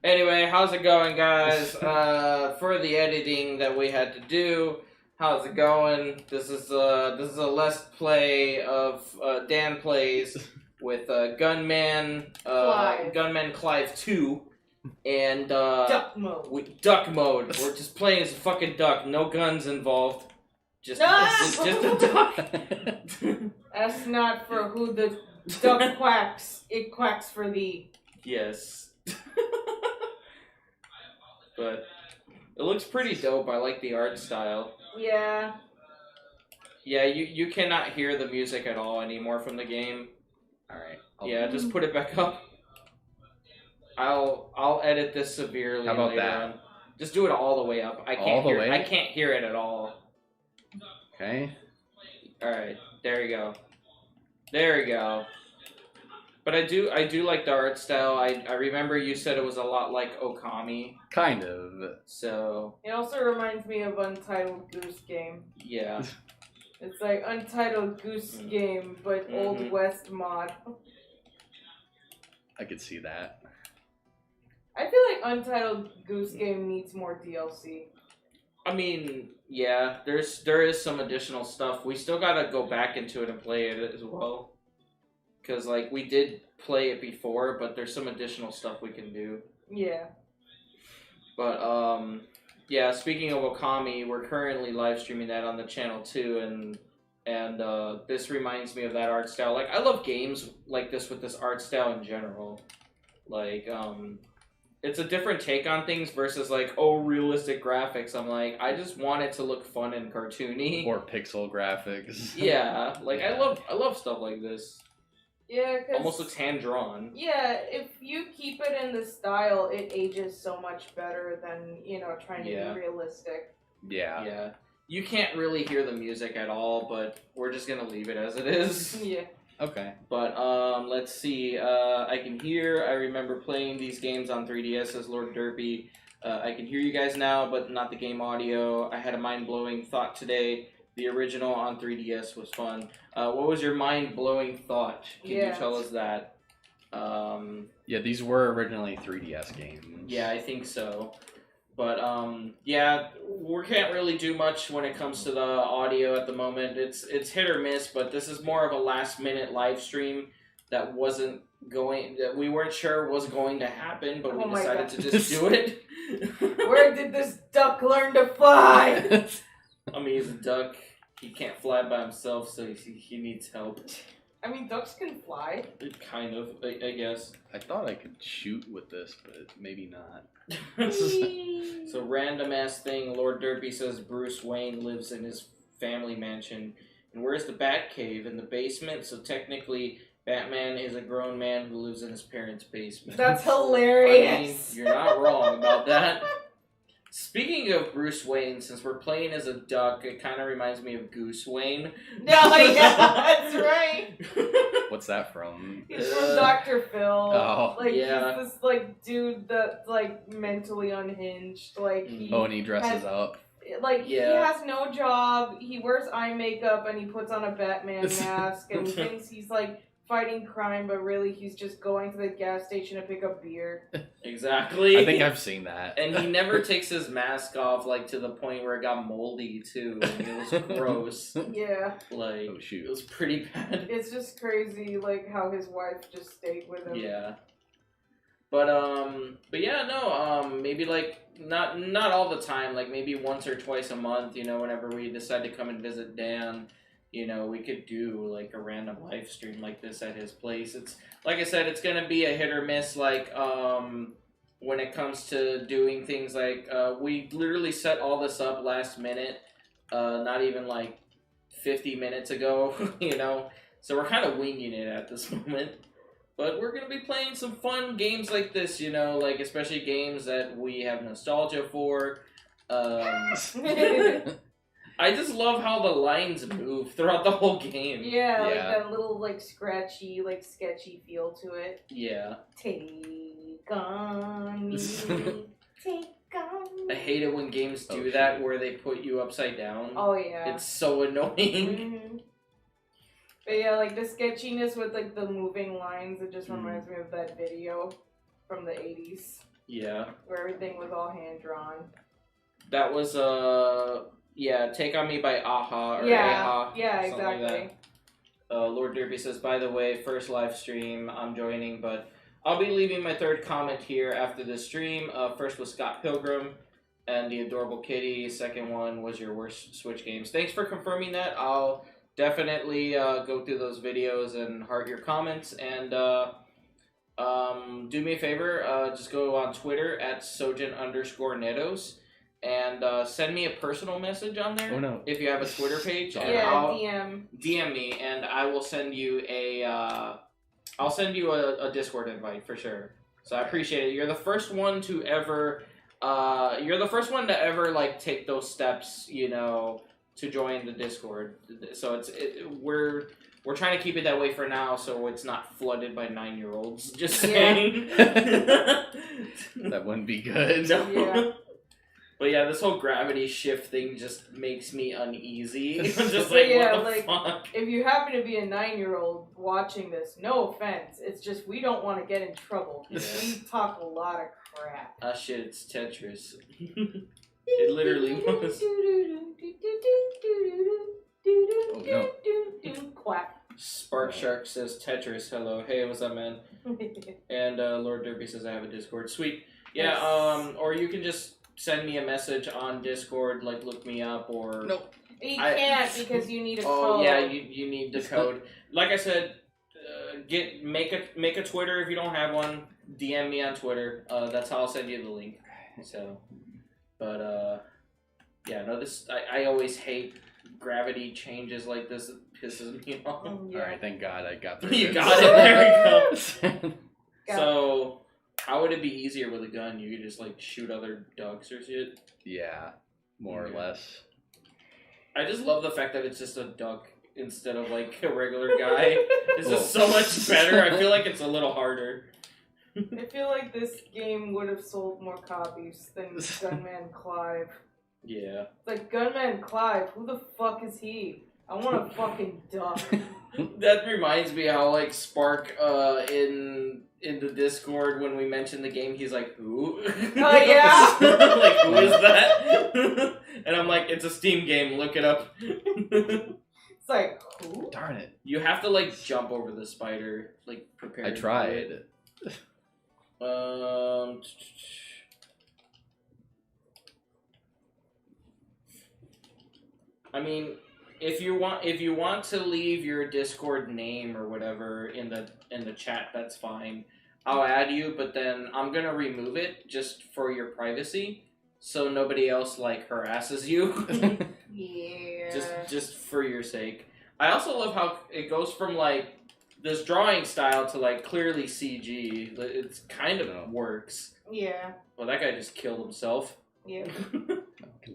Anyway, how's it going, guys? For the editing that we had to do, how's it going? This is a let's play of Dan Plays with Gunman Clive 2 and Duck mode. Duck mode. We're just playing as a fucking duck, no guns involved. Just a duck. That's not for who the duck quacks. It quacks for thee. Yes. But it looks pretty dope. I like the art style. Yeah. Yeah, you cannot hear the music at all anymore from the game. Alright. Yeah, just put it back up. I'll edit this severely How about later that? on. Just do it all the way up. I can't hear it at all. Okay. Alright, there you go. There you go. But I do like the art style. I remember you said it was a lot like Okami. Kind of. So It also reminds me of Untitled Goose Game. yeah. It's like Untitled Goose Game, but Old West mod. I could see that. I feel like Untitled Goose Game needs more DLC. I mean, yeah, there is some additional stuff. We still gotta go back into it and play it as well. Because, like, we did play it before, but there's some additional stuff we can do. Yeah. But, yeah, speaking of Okami, we're currently live streaming that on the channel too, and this reminds me of that art style. Like, I love games like this with this art style in general. Like, it's a different take on things versus, like, realistic graphics. I'm like, I just want it to look fun and cartoony. Or pixel graphics. Yeah, like, I love stuff like this. Yeah, cause Almost looks hand-drawn. yeah, if you keep it in the style, it ages so much better than, trying to be realistic. Yeah. Yeah. You can't really hear the music at all, but we're just gonna leave it as it is. Yeah. Okay. But, let's see. I remember playing these games on 3DS as Lord Derpy. I can hear you guys now, but not the game audio. I had a mind-blowing thought today. The original on 3DS was fun. What was your mind-blowing thought? Can you tell us that? Yeah, these were originally 3DS games. Yeah, I think so. But, yeah, we can't really do much when it comes to the audio at the moment. It's hit or miss, but this is more of a last-minute live stream that we weren't sure was going to happen, but we decided to just do it. Where did this duck learn to fly? I mean, he's a duck. He can't fly by himself, so he needs help. I mean, ducks can fly. Kind of, I guess. I thought I could shoot with this, but maybe not. So, random-ass thing, Lord Derpy says Bruce Wayne lives in his family mansion. And where's the Batcave? In the basement? So, technically, Batman is a grown man who lives in his parents' basement. That's hilarious. I mean, you're not wrong about that. Speaking of Bruce Wayne, since we're playing as a duck, it kind of reminds me of Goose Wayne. No, yeah, that's right. What's that from? He's from Dr. Phil. Oh. Like, yeah. he's this, like, dude that's, like, mentally unhinged. Like, and he dresses up. Like, he has no job, he wears eye makeup, and he puts on a Batman mask, and thinks he's, like, fighting crime, but really he's just going to the gas station to pick up beer. Exactly. I think I've seen that. And he never takes his mask off, like, to the point where it got moldy, too. And it was gross. Yeah. Like, oh, shoot. It was pretty bad. It's just crazy, like, how his wife just stayed with him. Yeah. But yeah, no, maybe, like, not all the time, like, maybe once or twice a month, whenever we decide to come and visit Dan, we could do, like, a random live stream like this at his place. It's, like I said, it's gonna be a hit or miss, like, when it comes to doing things like, we literally set all this up last minute, not even, like, 50 minutes ago, so we're kind of winging it at this moment. But we're gonna be playing some fun games like this, like, especially games that we have nostalgia for. I just love how the lines move throughout the whole game. Yeah, like that little, like, scratchy, like, sketchy feel to it. Yeah. Take on me, take on me. I hate it when games do that, where they put you upside down. Oh, yeah. It's so annoying. Mm-hmm. But yeah, like, the sketchiness with, like, the moving lines, it just reminds me of that video from the 80s. Yeah. where everything was all hand drawn. That was yeah, Take on Me by Aha or Yeah, Aha. yeah, something like exactly. that. Lord Derpy says, by the way, first live stream, I'm joining, but I'll be leaving my third comment here after this stream. First was Scott Pilgrim and the Adorable Kitty. Second one was your worst Switch games. Thanks for confirming that. I'll definitely go through those videos and heart your comments. And do me a favor, just go on Twitter at Sojan_Netos and send me a personal message on there. Oh no! If you have a Twitter page, and Yeah, I'll DM me, and I will send you a Discord invite for sure. So I appreciate it. You're the first one to ever like take those steps, you know, to join the Discord. So we're trying to keep it that way for now, so it's not flooded by 9-year-olds. Just saying. That wouldn't be good. No. Yeah. But yeah, this whole gravity shift thing just makes me uneasy. I'm just So like, yeah, what the like, fuck? if you happen to be a 9-year-old watching this, no offense. It's just we don't want to get in trouble. Yeah. We talk a lot of crap. Ah shit, it's Tetris. It literally was. Oh no! Quack. Spark Shark says Tetris, hello. Hey, what's up, man? And Lord Derpy says I have a Discord. Sweet. Yeah, Yes. or you can just send me a message on Discord, like look me up or Nope. You can't because you need a Oh code. yeah, you need the code. Like I said, make a Twitter if you don't have one. DM me on Twitter. That's how I'll send you the link. So, but yeah, no, I always hate gravity changes like this. It pisses me off. Yeah. All right, thank God I got through. You it. got it. There we go. Yeah. So, how would it be easier with a gun? You could just like shoot other ducks or shit. Yeah, more or less. I just love the fact that it's just a duck instead of like a regular guy. It's just so much better. I feel like it's a little harder. I feel like this game would have sold more copies than Gunman Clive. Yeah. Like, Gunman Clive, who the fuck is he? I want a fucking duck. That reminds me how like Spark in the Discord when we mentioned the game, he's like, who? Oh yeah. Like, who is that? And I'm like, it's a Steam game, look it up. It's like, who? Darn it! You have to like jump over the spider, like prepare. I tried. I mean, if you want to leave your Discord name or whatever in the chat, that's fine. I'll add you, but then I'm gonna remove it just for your privacy, so nobody else like harasses you. Yeah. just for your sake. I also love how it goes from like this drawing style to like clearly CG. It's kind of works. Yeah. Well, that guy just killed himself. Yeah.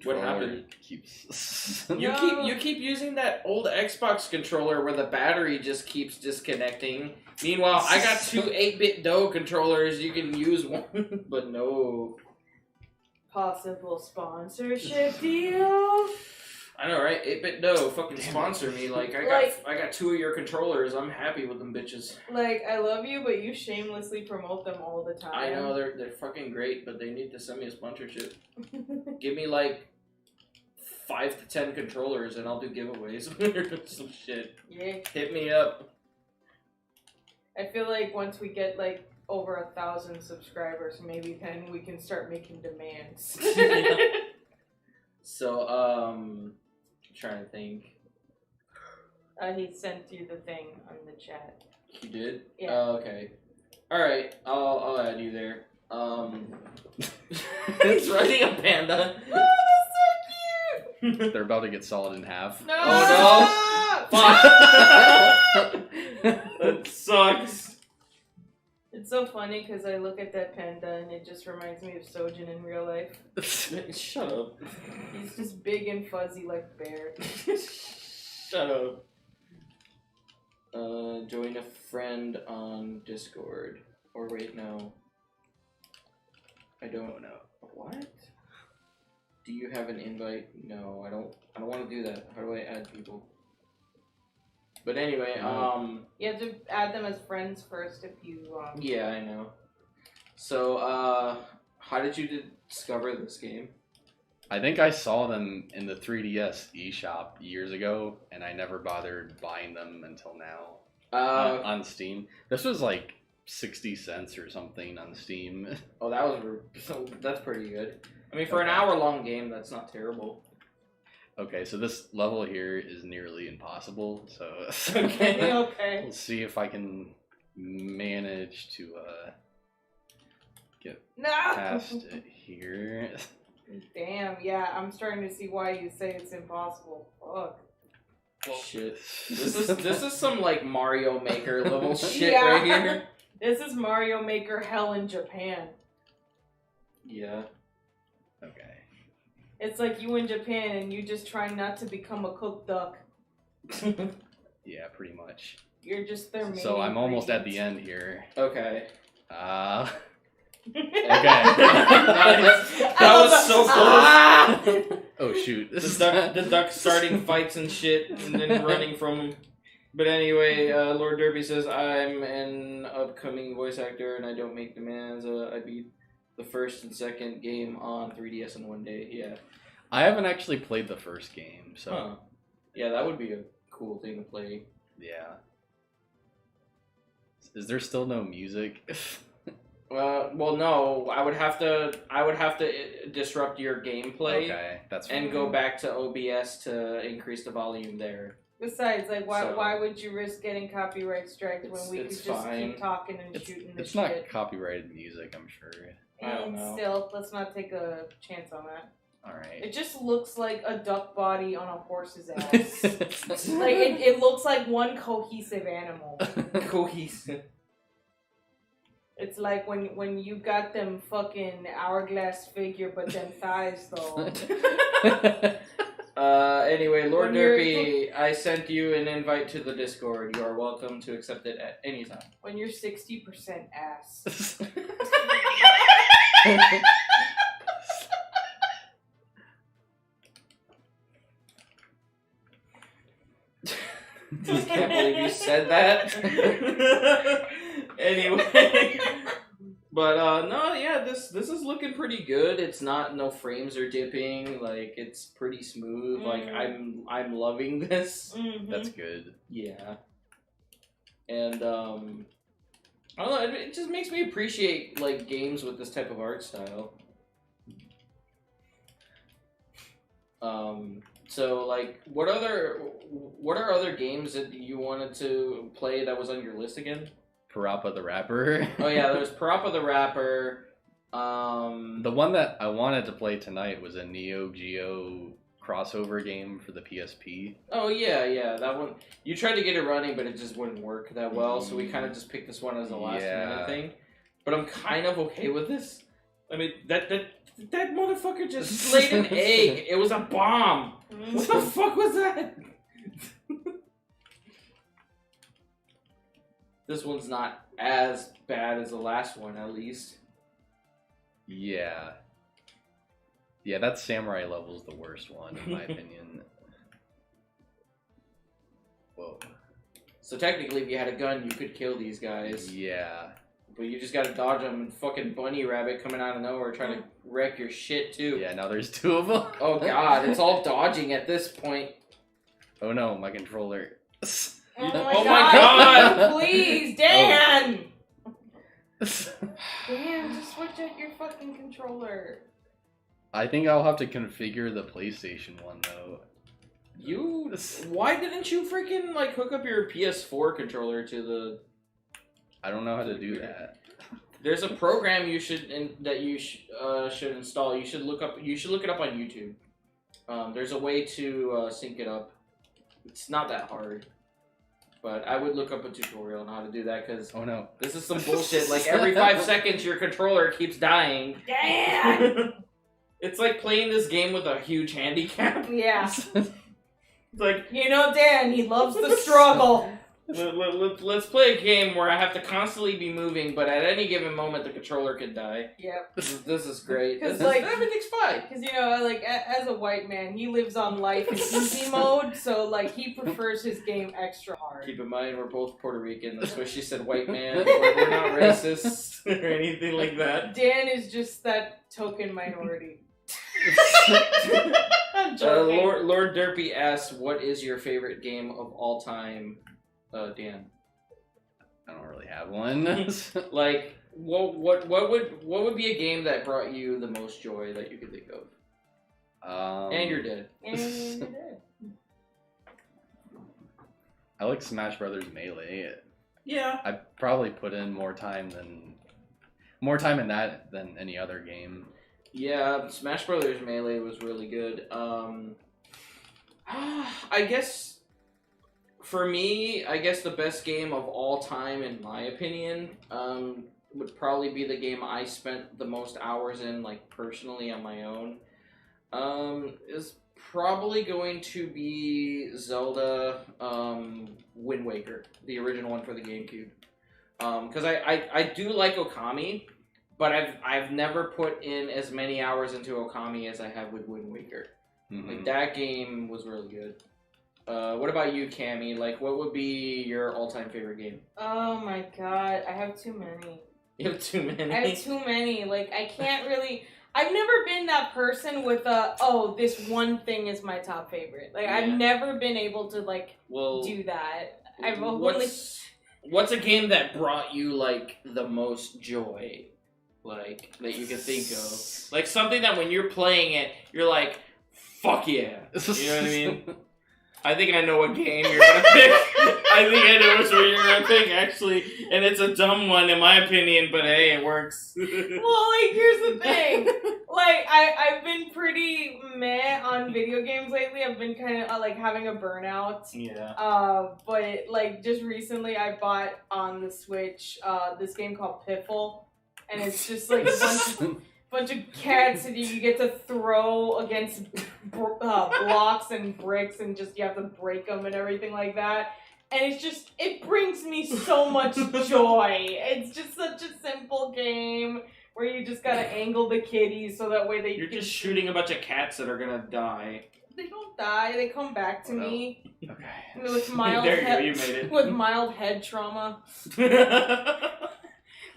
What happened? Keeps. You keep using that old Xbox controller where the battery just keeps disconnecting. Meanwhile, I got two 8-bit Doe controllers. You can use one, but no. Possible sponsorship deal. I know, right? 8-bit Doe, fucking sponsor me. Like I got two of your controllers. I'm happy with them bitches. Like, I love you, but you shamelessly promote them all the time. I know they're fucking great, but they need to send me a sponsorship. Give me like 5 to 10 controllers, and I'll do giveaways or some shit. Yeah. Hit me up. I feel like once we get like over 1,000 subscribers, maybe then we can start making demands. So, I'm trying to think. He sent you the thing on the chat. He did? Yeah. Oh, okay. Alright, I'll add you there. It's riding a panda. Oh, that's so cute! They're about to get sawed in half. No! Oh, no! Fuck! That sucks. It's so funny because I look at that panda and it just reminds me of Sojan in real life. Shut up. He's just big and fuzzy like Bear. Shut up. Join a friend on Discord. Or wait, no. I don't know. What? Do you have an invite? No, I don't want to do that. How do I add people? But anyway, You have to add them as friends first if you, yeah, I know. So, How did you discover this game? I think I saw them in the 3DS eShop years ago, and I never bothered buying them until now on Steam. This was like 60 cents or something on Steam. Oh, that's pretty good. I mean, for an hour-long game, that's not terrible. Okay, so this level here is nearly impossible, so Okay. we'll see if I can manage to get past it here. Damn, yeah, I'm starting to see why you say it's impossible. Fuck. Shit. This is some like Mario Maker level shit right here. This is Mario Maker hell in Japan. Yeah. Okay. It's like you in Japan and you just try not to become a cooked duck. Yeah, pretty much. You're just their main So I'm almost at the ingredient. end here. Okay. Okay. Nice. That was so close. Oh shoot. The duck starting fights and shit and then running from him. But anyway, Lord Derby says, I'm an upcoming voice actor and I don't make demands. I beat the first and second game on 3DS in one day. Yeah. I haven't actually played the first game, so... Huh. Yeah, that would be a cool thing to play. Yeah. Is there still no music? Well, no. I would have to disrupt your gameplay. Okay, that's and fine. go back to OBS to increase the volume there. Besides, like, why would you risk getting copyright striked when we could just fine. keep talking and shooting the It's shit? not copyrighted music, I'm sure. I don't And know. still, let's not take a chance on that. Alright. It just looks like a duck body on a horse's ass. Like, it looks like one cohesive animal. Cohesive. It's like when you got them fucking hourglass figure, but them thighs, though. Anyway, Lord When you're- Derpy, I sent you an invite to the Discord. You are welcome to accept it at any time. When you're 60% ass. Just can't believe you said that. Anyway. But no, yeah, this is looking pretty good. It's no frames are dipping. Like it's pretty smooth. Like I'm loving this. Mm-hmm. That's good. Yeah. And I don't know, it just makes me appreciate like games with this type of art style. So like what are other games that you wanted to play that was on your list again? Parappa the Rapper. Oh yeah, there's Parappa the Rapper. The one that I wanted to play tonight was a Neo Geo crossover game for the PSP. Oh yeah, that one. You tried to get it running, but it just wouldn't work that well. So we kind of just picked this one as a last minute thing. But I'm kind of okay with this. I mean, that motherfucker just laid an egg. It was a bomb. What the fuck was that? This one's not as bad as the last one, at least. Yeah. Yeah, that samurai level's the worst one, in my opinion. Whoa. So technically, if you had a gun, you could kill these guys. Yeah. But you just gotta dodge them, and fucking bunny rabbit coming out of nowhere trying to wreck your shit, too. Yeah, now there's two of them. Oh god, it's all dodging at this point. Oh no, my controller. Oh Oh my my God. Please, Dan! Dan, just switch out your fucking controller. I think I'll have to configure the PlayStation one, though. Why didn't you freaking, like, hook up your PS4 controller to the... I don't know how to do that. There's a program you should should install. You should look it up on YouTube. There's a way to sync it up. It's not that hard, but I would look up a tutorial on how to do that because Oh no, this is some bullshit. Like every 5 seconds, your controller keeps dying. Dan! It's like playing this game with a huge handicap. Yeah. It's like You know Dan, he loves the struggle. let's play a game where I have to constantly be moving, but at any given moment the controller could die. Yep. This is great. 'Cause, Everything's fine. Because, you know, like, as a white man, he lives on life in easy mode, so, like, he prefers his game extra hard. hard. Keep in mind, we're both Puerto Rican. That's why she said white man. We're not racist or anything like that. Dan is just that token minority. I'm joking. Lord Derpy asks, "What is your favorite game of all time?" Dan. I don't really have one. Like, what would be a game that brought you the most joy that you could think of? And you're dead. And you're dead. I like Smash Brothers Melee. Yeah. I probably put in more time in that than any other game. Yeah, Smash Brothers Melee was really good. I guess for me, the best game of all time, in my opinion, would probably be the game I spent the most hours in, like personally on my own. Is probably going to be Zelda Wind Waker, the original one for the GameCube. Because I do like Okami, but I've never put in as many hours into Okami as I have with Wind Waker. Mm-hmm. Like, that game was really good. What about you, Camy? Like, what would be your all-time favorite game? Oh my god, I have too many. You have too many? I have too many. Like, I can't really... I've never been that person with this one thing is my top favorite. Like, yeah. I've never been able to, like, do that. What's a game that brought you, like, the most joy? Like, that you can think of? Like, something that when you're playing it, you're like, fuck yeah. You know what I mean? I think I know what game you're gonna pick. I think I know which one you're gonna pick, actually. And it's a dumb one, in my opinion, but hey, it works. Well, like, here's the thing. Like, I've been pretty meh on video games lately. I've been kind of, like, having a burnout. Yeah. But, like, just recently I bought on the Switch this game called Piffle. And it's just, like, a bunch of cats that you get to throw against blocks and bricks, and just you have to break them and everything like that. And it's just, it brings me so much joy. It's just such a simple game where you just gotta angle the kitties so that way they You're just shooting a bunch of cats that are gonna die. They don't die, they come back to me. Okay. With mild there you go, you made it. With mild head trauma.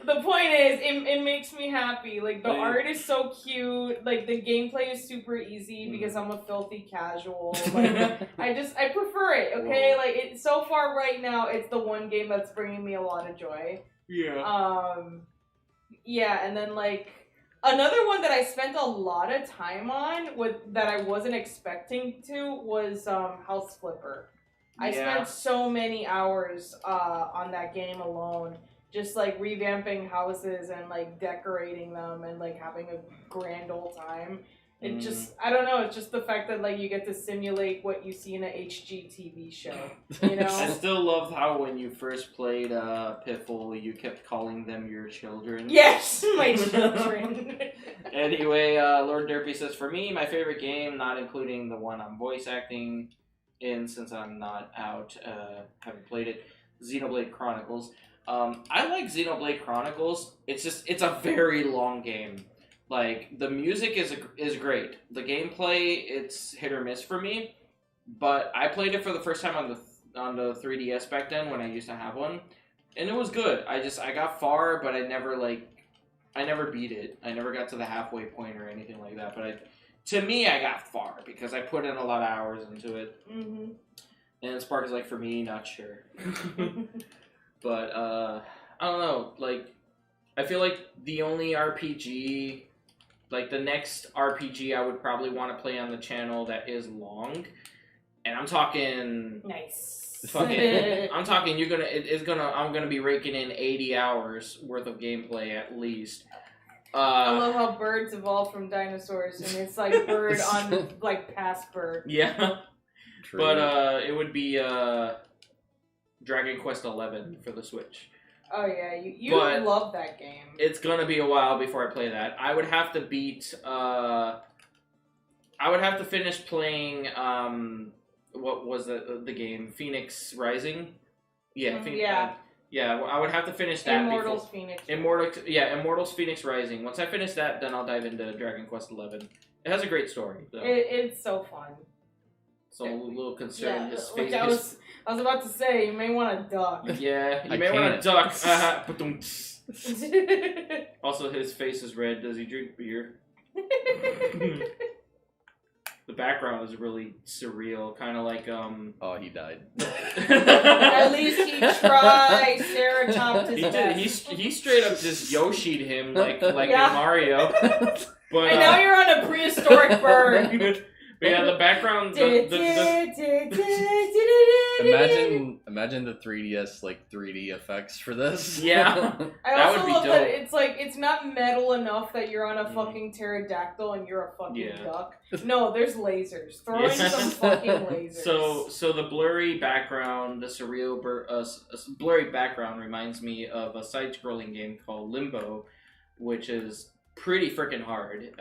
The point is, it makes me happy. Like, the art is so cute. Like, the gameplay is super easy because I'm a filthy casual. Like, I prefer it, okay? Whoa. Like, so far right now, it's the one game that's bringing me a lot of joy. Yeah. Yeah, and then, like, another one that I spent a lot of time on that I wasn't expecting to was House Flipper. I spent so many hours on that game alone. Just, like, revamping houses and, like, decorating them and, like, having a grand old time. It just, I don't know, it's just the fact that, like, you get to simulate what you see in a HGTV show, you know? I still love how when you first played Piffle, you kept calling them your children. Yes, my children. Anyway, Lord Derpy says, for me, my favorite game, not including the one I'm voice acting in since I'm not out, haven't played it, Xenoblade Chronicles. I like Xenoblade Chronicles. It's a very long game. Like, the music is great. The gameplay, it's hit or miss for me. But I played it for the first time on the 3DS back then when I used to have one, and it was good. I got far, but I never beat it. I never got to the halfway point or anything like that. But to me, I got far because I put in a lot of hours into it. Mm-hmm. And Spark is like, for me, not sure. But, I don't know, like, I feel like the only RPG, like, the next RPG I would probably want to play on the channel that is long, and I'm talking... Nice. I'm talking, I'm gonna be raking in 80 hours worth of gameplay at least. I love how birds evolved from dinosaurs, and it's like bird on, like, past bird. Yeah. True. But, it would be, Dragon Quest XI for the Switch. Oh yeah, you love that game. It's gonna be a while before I play that. I would have to finish playing, what was the game? Phoenix Rising? Yeah, I would have to finish that Immortals Phoenix. Immortals Phoenix Rising. Once I finish that, then I'll dive into Dragon Quest XI. It has a great story, though. It's so fun. So I'm a little concerned. Yeah, I was about to say, you may want to duck. Yeah, you may want to duck. Also, his face is red. Does he drink beer? The background is really surreal, kind of like Oh, he died. At least he tried. Sarah chopped his head. He straight up just Yoshi'd him like in Mario. But and now you're on a prehistoric bird. But yeah, the background. Imagine the 3DS like 3D effects for this. Yeah, I also love that it's like it's not metal enough that you're on a fucking pterodactyl and you're a fucking duck. No, there's lasers. Throwing some fucking lasers. So the blurry background, the surreal blurry background reminds me of a side-scrolling game called Limbo, which is pretty freaking hard.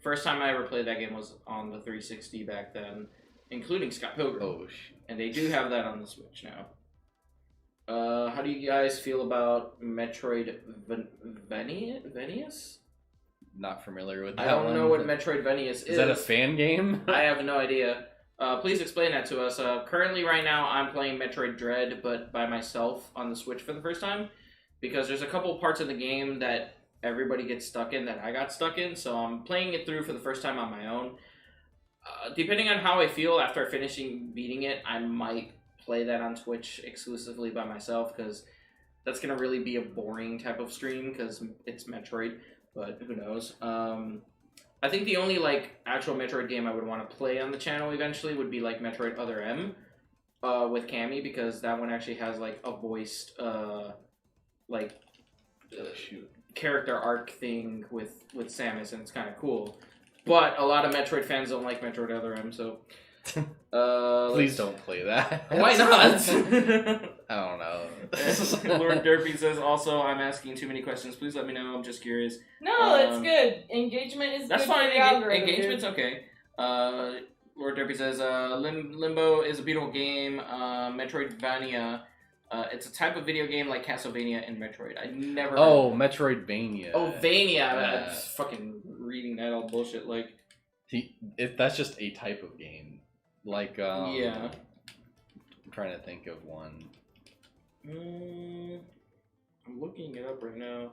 First time I ever played that game was on the 360 back then, including Scott Pilgrim. Oh, shit. And they do have that on the Switch now. How do you guys feel about Metroidvanias? Not familiar with that. I don't know what Metroidvanias is. Is that a fan game? I have no idea. Please explain that to us. Currently, right now, I'm playing Metroid Dread, but by myself on the Switch for the first time, because there's a couple parts of the game that everybody gets stuck in that I got stuck in, so I'm playing it through for the first time on my own. Depending on how I feel after beating it, I might play that on Twitch exclusively by myself, because that's going to really be a boring type of stream, because it's Metroid, but who knows. I think the only, like, actual Metroid game I would want to play on the channel eventually would be, like, Metroid Other M with Camy, because that one actually has, like, a voiced, character arc thing with Samus, and it's kind of cool. But a lot of Metroid fans don't like Metroid Other M, so... Please don't play that. Why not? I don't know. Lord Derpy says, also, I'm asking too many questions. Please let me know. I'm just curious. No, it's good. Engagement is that's good. That's fine. For the algorithm, Engagement's okay. Lord Derpy says, Limbo is a beautiful game. Metroidvania. It's a type of video game like Castlevania and Metroid. I never. Oh, Metroidvania. Oh, Vania. I'm just fucking reading that all bullshit. Like, that's just a type of game. Like, yeah. I'm trying to think of one. I'm looking it up right now.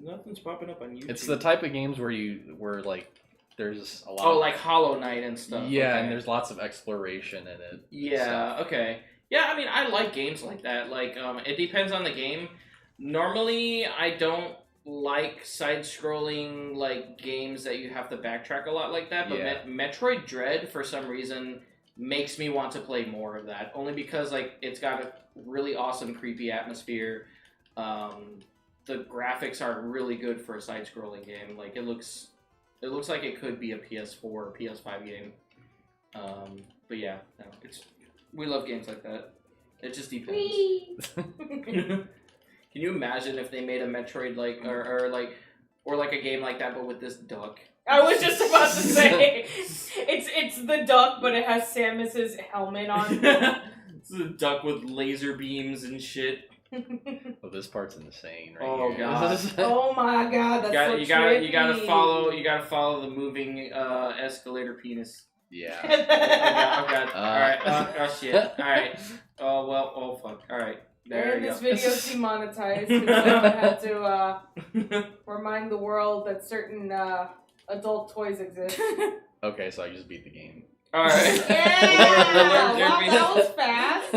Nothing's popping up on YouTube. It's the type of games where like there's a lot. Oh, like Hollow Knight and stuff. Yeah, okay. And there's lots of exploration in it. Yeah. Okay. Yeah, I mean, I like games like that. Like, it depends on the game. Normally, I don't like side-scrolling like games that you have to backtrack a lot like that. But Metroid Dread, for some reason, makes me want to play more of that. Only because like it's got a really awesome, creepy atmosphere. The graphics are really good for a side-scrolling game. Like it looks like it could be a PS4 or PS5 game. But yeah, no, we love games like that. It just depends. Can you imagine if they made a Metroid like or like a game like that but with this duck? I was just about to say it's the duck, but it has Samus's helmet on. It's a duck with laser beams and shit. Well, this part's insane, right? Oh here. god! Oh my god! That's you gotta follow the moving escalator penis. Yeah. Oh god! All right. Oh shit! All right. Oh well. Oh fuck! All right. There you this go. video's demonetized because I had to remind the world that certain adult toys exist. Okay, so I just beat the game. All right. Yeah! Wow, that was fast.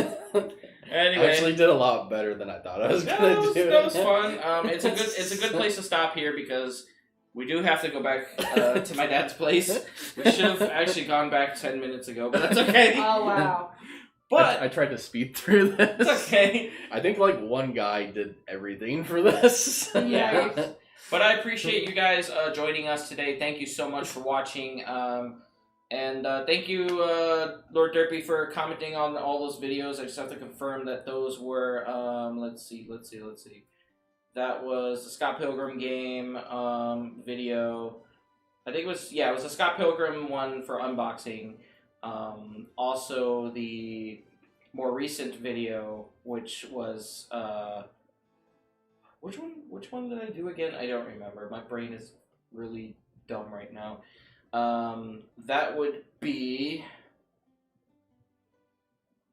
Anyway, I actually did a lot better than I thought I was gonna do. That was fun. It's a good place to stop here because we do have to go back to my dad's place. We should have actually gone back 10 minutes ago, but that's okay. Oh wow. But I tried to speed through this. It's okay. I think like one guy did everything for this. Yeah. But I appreciate you guys joining us today. Thank you so much for watching. And thank you, Lord Derpy, for commenting on all those videos. I just have to confirm that those were, let's see. That was the Scott Pilgrim game video. I think it was a Scott Pilgrim one for unboxing. Also the more recent video, which was, which one did I do again? I don't remember. My brain is really dumb right now. That would be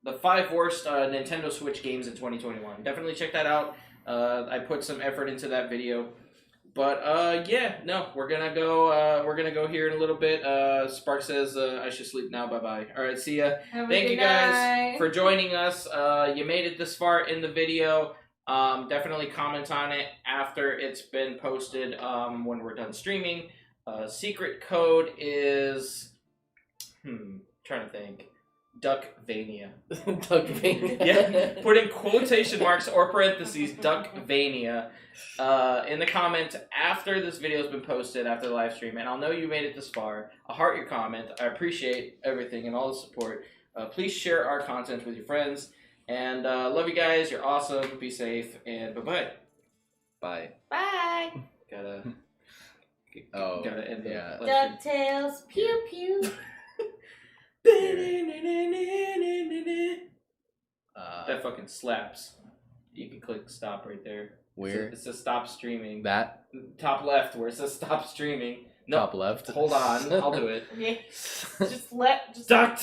the 5 worst Nintendo Switch games in 2021. Definitely check that out. I put some effort into that video. But yeah, no, we're gonna go here in a little bit. Spark says I should sleep now. Bye bye. All right, see ya. Thank you guys for joining us. You made it this far in the video. Definitely comment on it after it's been posted. When we're done streaming. Secret code is trying to think. Duckvania. Duckvania. Yeah. Put in quotation marks or parentheses Duckvania in the comment after this video has been posted after the live stream, and I'll know you made it this far. I'll heart your comment. I appreciate everything and all the support. Please share our content with your friends, and love you guys. You're awesome. Be safe, and bye-bye. Bye. Bye. Gotta end yeah. the DuckTales. Pew pew. That fucking slaps. You can click stop right there. Where? It says stop streaming. That? Top left where it says stop streaming. No, top left? Hold on, I'll do it. Okay. Just let... DuckTales!